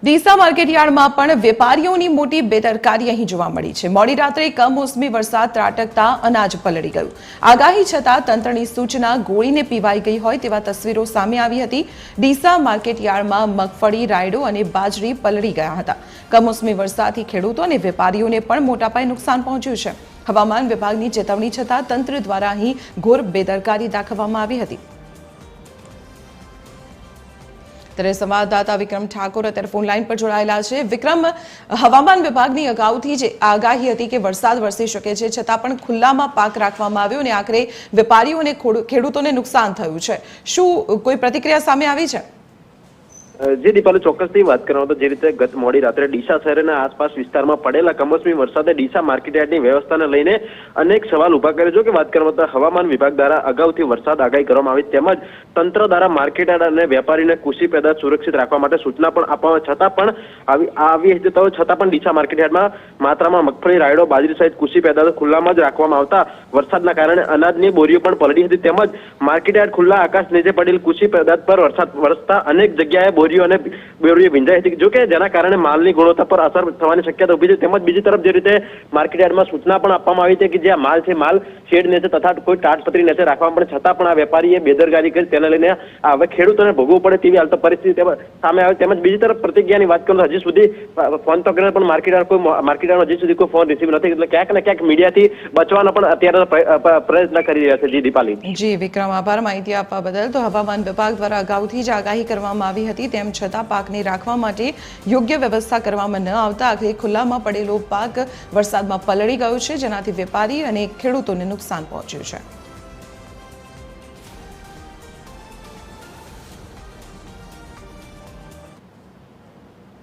ડીસા માર્કેટયાર્ડમાં પણ વેપારીઓની મોટી બેદરકારી અહીં જોવા મળી છે। મોડી રાત્રે કમોસમી વરસાદ ત્રાટકતા અનાજ પલળી ગયું। આગાહી છતાં તંત્રની સૂચના ગોળીને પીવાઈ ગઈ હોય તેવા તસવીરો સામે આવી હતી। ડીસા માર્કેટયાર્ડમાં મગફળી, રાયડો અને બાજરી પલળી ગયા હતા। કમોસમી વરસાદથી ખેડૂતો અને વેપારીઓને પણ મોટા પાયે નુકસાન પહોંચ્યું છે। હવામાન વિભાગની ચેતવણી છતાં તંત્ર દ્વારા અહીં ઘોર બેદરકારી દાખવવામાં આવી હતી। ત્યારે સંવાદદાતા વિક્રમ ઠાકોર અત્યારે ફોન લાઈન પર જોડાયેલા છે। વિક્રમ, હવામાન વિભાગની અગાઉથી જે આગાહી હતી કે વરસાદ વરસી શકે છે, છતાં પણ ખુલ્લામાં પાક રાખવામાં આવ્યો અને આખરે વેપારીઓ અને ખેડૂતોને નુકસાન થયું છે। શું કોઈ પ્રતિક્રિયા સામે આવી છે? જે દીપાલી ચોક્કસથી વાત કરવામાં તો જે રીતે ગત મોડી રાત્રે ડીસા શહેરના આસપાસ વિસ્તારમાં પડેલા કમોસમી વરસાદે ડીસા માર્કેટયાર્ડની વ્યવસ્થાને લઈને અનેક સવાલ ઉભા કરે છે। કે વાત કરવામાં તો હવામાન વિભાગ દ્વારા અગાઉથી વરસાદ આગાહી કરવામાં આવી, તેમજ તંત્ર દ્વારા માર્કેટયાર્ડ અને વેપારીને કૃષિ પેદાશ સુરક્ષિત રાખવા માટે સૂચના પણ આપવામાં છતાં પણ આવી છતાં પણ ડીસા માર્કેટયાર્ડમાં માત્રામાં મગફળી, રાયડો, બાજરી સહિત કૃષિ પેદાશો ખુલ્લામાં જ રાખવામાં આવતા વરસાદના કારણે અનાજની બોરીઓ પણ પલળી હતી। તેમજ માર્કેટયાર્ડ ખુલ્લા આકાશ નીચે પડેલ કૃષિ પેદાશ પર વરસાદ વરસતા અનેક જગ્યાએ બોરીઓ ભીંજાઈ હતી, જો કે જેના કારણે માલની ગુણવત્તા પર અસર થવાની શક્યતા ઉભી છે। તેમજ બીજી તરફ જે રીતે માર્કેટયાર્ડમાં સૂચના પણ આપવામાં આવી છે કે જે માલ છે માલ શેડ નીચે તથા કોઈ તાડપત્રી નીચે રાખવામાં પણ છતાં પણ આ વેપારીએ બેદરકારી કરી, તેને લઈને હવે ખેડૂતોને ભોગવવું પડે તેવી હાલ તો પરિસ્થિતિ સામે આવે। તેમજ બીજી તરફ પ્રતિક્રિયાની વાત કરું તો હજી સુધી ફોન તો કરીને પણ માર્કેટયાર્ડ હજી સુધી કોઈ ફોન રિસીવ નથી, એટલે ક્યાંક ને ક્યાંક મીડિયાથી બચવાનો પણ અત્યારે પ્રયત્ન કરી રહ્યા છે। જી દીપાલી। જી વિક્રમ, આભાર માહિતી આપવા બદલ। તો હવામાન વિભાગ દ્વારા અગાઉથી જ આગાહી કરવામાં આવી હતી, તેમ છતાં પાકને રાખવા માટે યોગ્ય વ્યવસ્થા કરવામાં ન આવતા આખરે ખુલ્લામાં પડેલો પાક વરસાદમાં પલળી ગયો છે, જેનાથી વેપારી અને ખેડૂતોને નુકસાન પહોંચ્યું છે।